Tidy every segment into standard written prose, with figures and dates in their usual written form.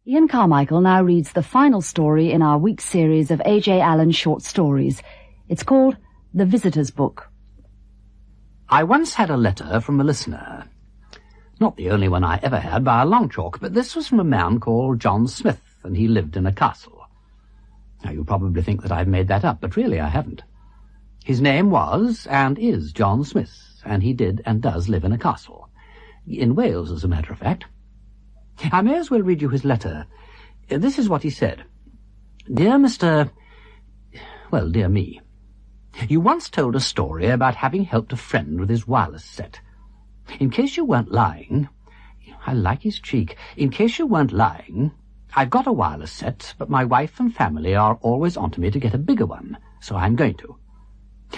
Ian Carmichael now reads the final story in our week's series of A.J. Allen short stories. It's called The Visitor's Book. I once had a letter from a listener. Not the only one I ever had by a long chalk, but this was from a man called John Smith, and he lived in a castle. Now, you probably think that I've made that up, but really I haven't. His name was and is John Smith, and he did and does live in a castle. In Wales, as a matter of fact. I may as well read you his letter. This is what he said. Dear Mr... well, dear me. You once told a story about having helped a friend with his wireless set. In case you weren't lying... I like his cheek. In case you weren't lying, I've got a wireless set, but my wife and family are always on to me to get a bigger one, so I'm going to.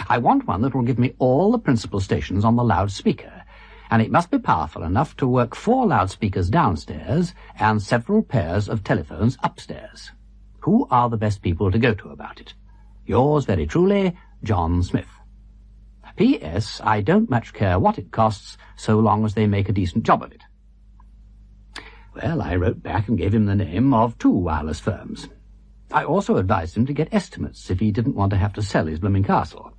I want one that will give me all the principal stations on the loudspeaker, and it must be powerful enough to work 4 loudspeakers downstairs and several pairs of telephones upstairs. Who are the best people to go to about it? Yours very truly, John Smith. P.S. I don't much care what it costs, so long as they make a decent job of it. Well, I wrote back and gave him the name of 2 wireless firms. I also advised him to get estimates if he didn't want to have to sell his blooming castle.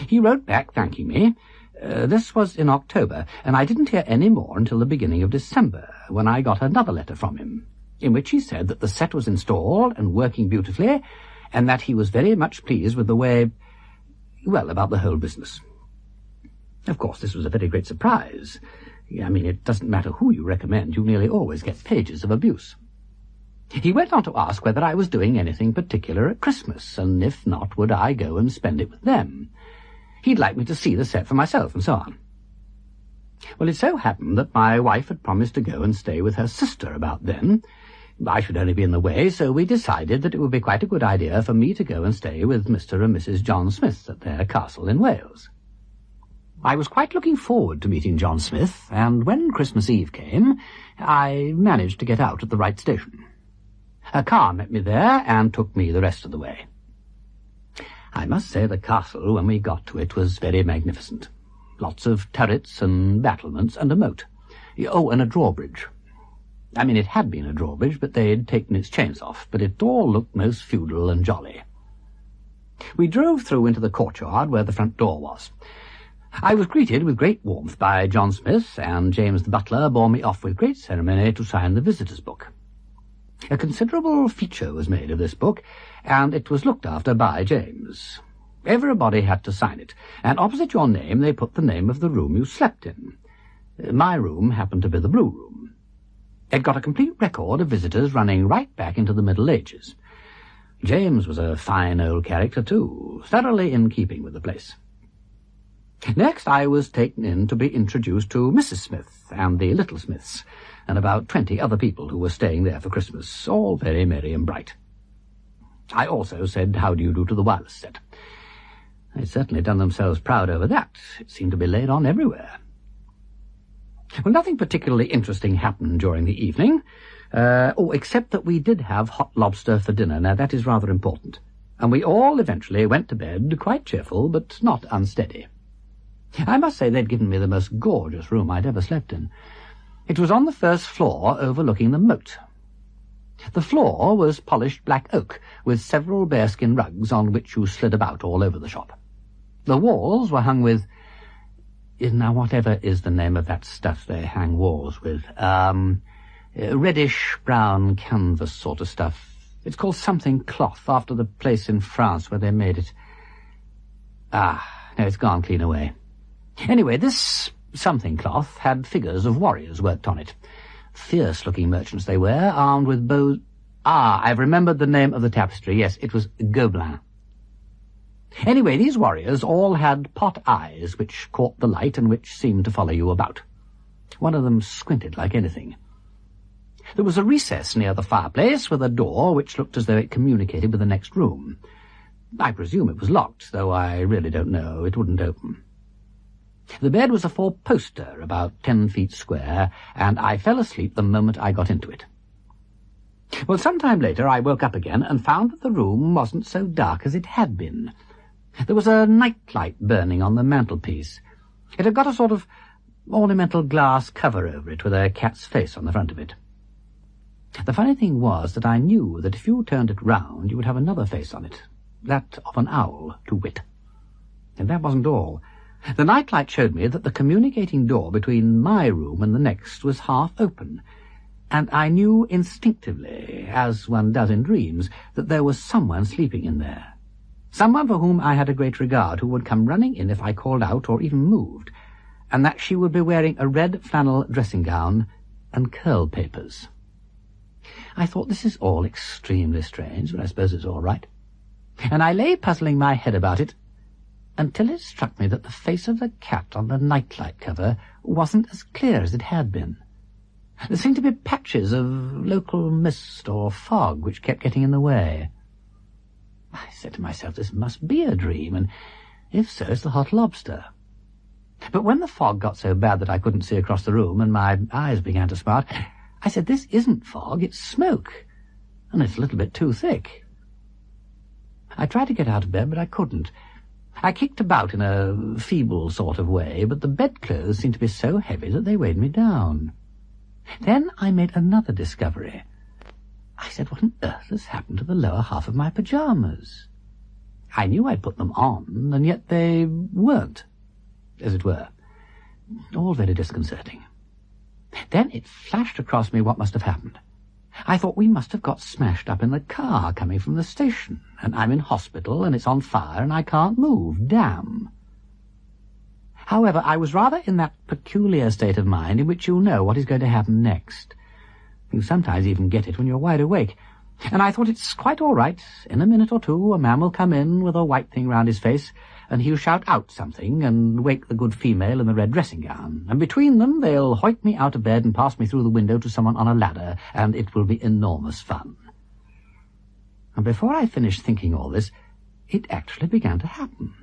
He wrote back thanking me. This was in October, and I didn't hear any more until the beginning of December, when I got another letter from him, in which he said that the set was installed and working beautifully, and that he was very much pleased with the way, well, about the whole business. Of course, this was a very great surprise. I mean, it doesn't matter who you recommend, you nearly always get pages of abuse. He went on to ask whether I was doing anything particular at Christmas, and if not, would I go and spend it with them. He'd like me to see the set for myself, and so on. Well, it so happened that my wife had promised to go and stay with her sister about then. I should only be in the way, so we decided that it would be quite a good idea for me to go and stay with Mr. and Mrs. John Smith at their castle in Wales. I was quite looking forward to meeting John Smith, and when Christmas Eve came, I managed to get out at the right station. A car met me there and took me the rest of the way. I must say the castle, when we got to it, was very magnificent. Lots of turrets and battlements and a moat. Oh, and a drawbridge. I mean, it had been a drawbridge, but they'd taken its chains off, but it all looked most feudal and jolly. We drove through into the courtyard where the front door was. I was greeted with great warmth by John Smith, and James the butler bore me off with great ceremony to sign the visitor's book. A considerable feature was made of this book, and it was looked after by James. Everybody had to sign it, and opposite your name they put the name of the room you slept in. My room happened to be the Blue Room. It got a complete record of visitors running right back into the Middle Ages. James was a fine old character, too, thoroughly in keeping with the place. Next I was taken in to be introduced to Mrs. Smith and the Little Smiths, and about 20 other people who were staying there for Christmas, all very merry and bright. I also said how do you do to the wireless set. They'd certainly done themselves proud over that. It seemed to be laid on everywhere. Well, nothing particularly interesting happened during the evening, except that we did have hot lobster for dinner. Now, that is rather important. And we all eventually went to bed, quite cheerful, but not unsteady. I must say they'd given me the most gorgeous room I'd ever slept in. It was on the first floor overlooking the moat. The floor was polished black oak, with several bearskin rugs on which you slid about all over the shop. The walls were hung with... Now, whatever is the name of that stuff they hang walls with? Reddish-brown canvas sort of stuff. It's called something cloth, after the place in France where they made it. No, it's gone clean away. Anyway, this something cloth had figures of warriors worked on it. Fierce-looking merchants they were, armed with bows... I've remembered the name of the tapestry. Yes, it was Gobelin. Anyway, these warriors all had pot eyes which caught the light and which seemed to follow you about. One of them squinted like anything. There was a recess near the fireplace with a door which looked as though it communicated with the next room. I presume it was locked, though I really don't know. It wouldn't open. The bed was a 4-poster, about 10 feet square, and I fell asleep the moment I got into it. Well, some time later I woke up again and found that the room wasn't so dark as it had been. There was a nightlight burning on the mantelpiece. It had got a sort of ornamental glass cover over it with a cat's face on the front of it. The funny thing was that I knew that if you turned it round, you would have another face on it, that of an owl, to wit. And that wasn't all. The nightlight showed me that the communicating door between my room and the next was half open, and I knew instinctively, as one does in dreams, that there was someone sleeping in there. Someone for whom I had a great regard, who would come running in if I called out or even moved, and that she would be wearing a red flannel dressing gown and curl papers. I thought, this is all extremely strange, but I suppose it's all right. And I lay puzzling my head about it until it struck me that the face of the cat on the nightlight cover wasn't as clear as it had been. There seemed to be patches of local mist or fog which kept getting in the way. I said to myself, this must be a dream, and if so, it's the hot lobster. But when the fog got so bad that I couldn't see across the room and my eyes began to smart, I said, this isn't fog, it's smoke, and it's a little bit too thick. I tried to get out of bed, but I couldn't. I kicked about in a feeble sort of way, but the bedclothes seemed to be so heavy that they weighed me down. Then I made another discovery. I said, what on earth has happened to the lower half of my pyjamas? I knew I'd put them on, and yet they weren't, as it were. All very disconcerting. Then it flashed across me what must have happened. I thought we must have got smashed up in the car coming from the station, and I'm in hospital, and it's on fire, and I can't move. Damn. However, I was rather in that peculiar state of mind in which you know what is going to happen next. You sometimes even get it when you're wide awake. And I thought, it's quite all right. In a minute or two, a man will come in with a white thing round his face, and he'll shout out something and wake the good female in the red dressing gown. And between them, they'll hoik me out of bed and pass me through the window to someone on a ladder, and it will be enormous fun. And before I finished thinking all this, it actually began to happen.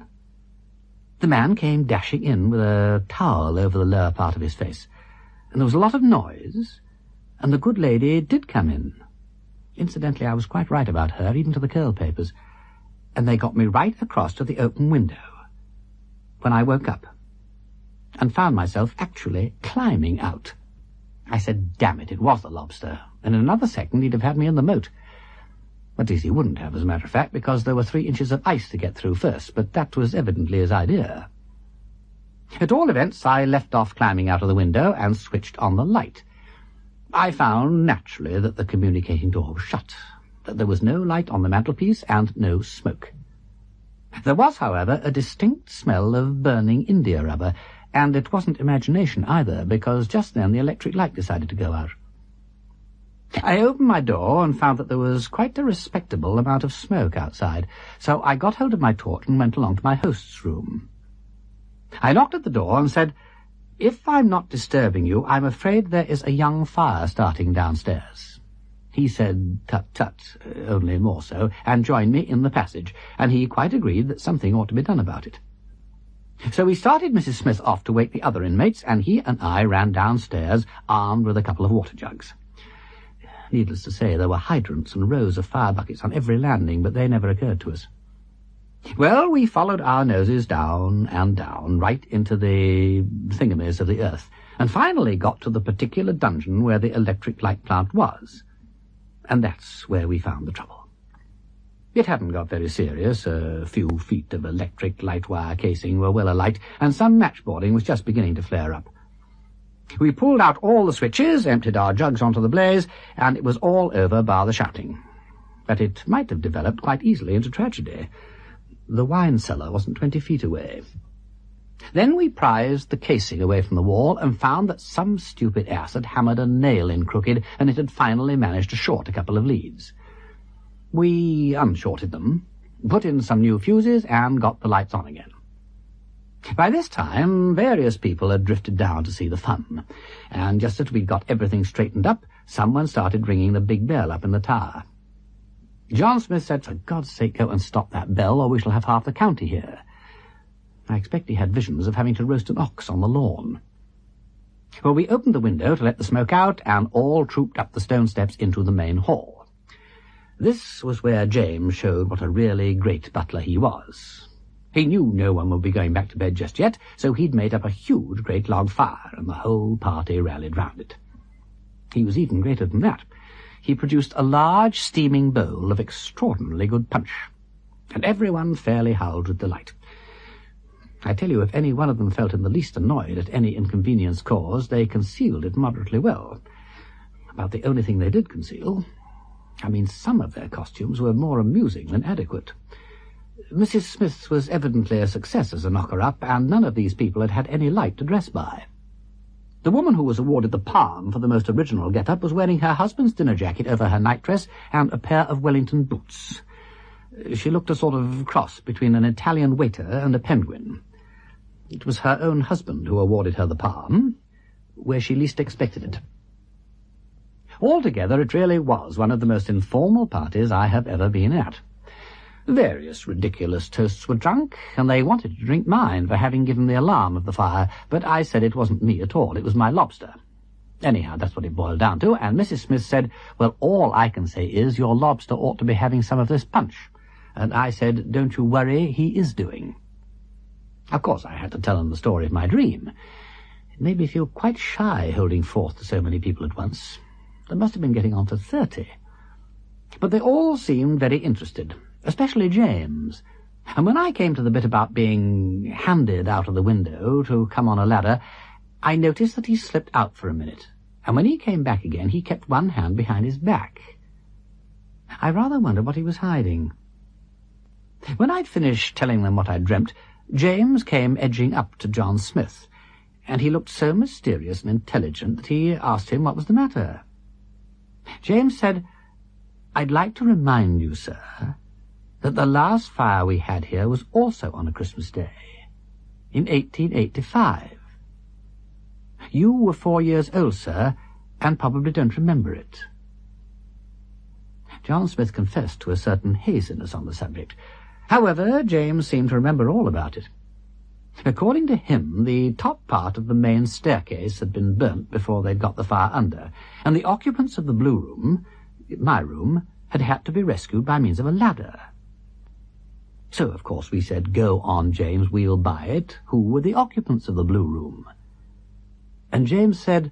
The man came dashing in with a towel over the lower part of his face, and there was a lot of noise, and the good lady did come in. Incidentally, I was quite right about her, even to the curl papers, and they got me right across to the open window, when I woke up, and found myself actually climbing out. I said, damn it, it was the lobster, and in another second he'd have had me in the moat. At least he wouldn't have, as a matter of fact, because there were 3 inches of ice to get through first, but that was evidently his idea. At all events, I left off climbing out of the window and switched on the light. I found, naturally, that the communicating door was shut, that there was no light on the mantelpiece and no smoke. There was, however, a distinct smell of burning india rubber, and it wasn't imagination either, because just then the electric light decided to go out. I opened my door and found that there was quite a respectable amount of smoke outside, so I got hold of my torch and went along to my host's room. I knocked at the door and said, if I'm not disturbing you, I'm afraid there is a young fire starting downstairs. He said, tut-tut, only more so, and joined me in the passage, and he quite agreed that something ought to be done about it. So we started Mrs. Smith off to wake the other inmates, and he and I ran downstairs, armed with a couple of water jugs. Needless to say, there were hydrants and rows of fire buckets on every landing, but they never occurred to us. Well, we followed our noses down and down, right into the thingamies of the earth, and finally got to the particular dungeon where the electric light plant was. And that's where we found the trouble. It hadn't got very serious. A few feet of electric light wire casing were well alight, and some matchboarding was just beginning to flare up. We pulled out all the switches, emptied our jugs onto the blaze, and it was all over bar the shouting. But it might have developed quite easily into tragedy. The wine cellar wasn't 20 feet away. Then we prized the casing away from the wall and found that some stupid ass had hammered a nail in crooked, and it had finally managed to short a couple of leads. We unshorted them, put in some new fuses, and got the lights on again. By this time, various people had drifted down to see the fun, and just as we'd got everything straightened up, someone started ringing the big bell up in the tower. John Smith said, for God's sake, go and stop that bell, or we shall have half the county here. I expect he had visions of having to roast an ox on the lawn. Well, we opened the window to let the smoke out, and all trooped up the stone steps into the main hall. This was where James showed what a really great butler he was. He knew no one would be going back to bed just yet, so he'd made up a huge great log fire, and the whole party rallied round it. He was even greater than that. he produced a large steaming bowl of extraordinarily good punch, and everyone fairly howled with delight. I tell you, if any one of them felt in the least annoyed at any inconvenience caused, they concealed it moderately well. About the only thing they did conceal. I mean, some of their costumes were more amusing than adequate. Mrs. Smith was evidently a success as a knocker-up, and none of these people had had any light to dress by. The woman who was awarded the palm for the most original get-up was wearing her husband's dinner jacket over her nightdress and a pair of Wellington boots. She looked a sort of cross between an Italian waiter and a penguin. It was her own husband who awarded her the palm, where she least expected it. Altogether, it really was one of the most informal parties I have ever been at. Various ridiculous toasts were drunk, and they wanted to drink mine for having given the alarm of the fire, but I said it wasn't me at all, it was my lobster. Anyhow, that's what it boiled down to, and Mrs. Smith said, "Well, all I can say is your lobster ought to be having some of this punch." And I said, "Don't you worry, he is doing." Of course, I had to tell them the story of my dream. It made me feel quite shy holding forth to so many people at once. They must have been getting on for 30. But they all seemed very interested, especially James. And when I came to the bit about being handed out of the window to come on a ladder, I noticed that he slipped out for a minute, and when he came back again he kept one hand behind his back. I rather wondered what he was hiding. When I'd finished telling them what I'd dreamt, James came edging up to John Smith, and he looked so mysterious and intelligent that he asked him what was the matter. James said, "I'd like to remind you, sir, that the last fire we had here was also on a Christmas Day, in 1885. You were 4 years old, sir, and probably don't remember it." John Smith confessed to a certain haziness on the subject. However, James seemed to remember all about it. According to him, the top part of the main staircase had been burnt before they'd got the fire under, and the occupants of the blue room, my room, had had to be rescued by means of a ladder. So, of course, we said, "Go on, James, we'll buy it. Who were the occupants of the blue room?" And James said,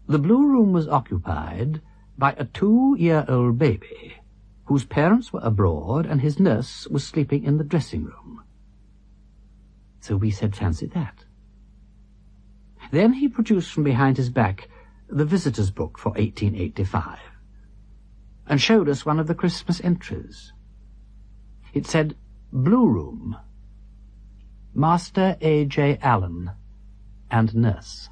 "The blue room was occupied by a 2-year-old baby, whose parents were abroad, and his nurse was sleeping in the dressing-room." So we said, "Fancy that." Then he produced from behind his back the visitor's book for 1885, and showed us one of the Christmas entries. It said, "Blue Room, Master A.J. Allen and Nurse."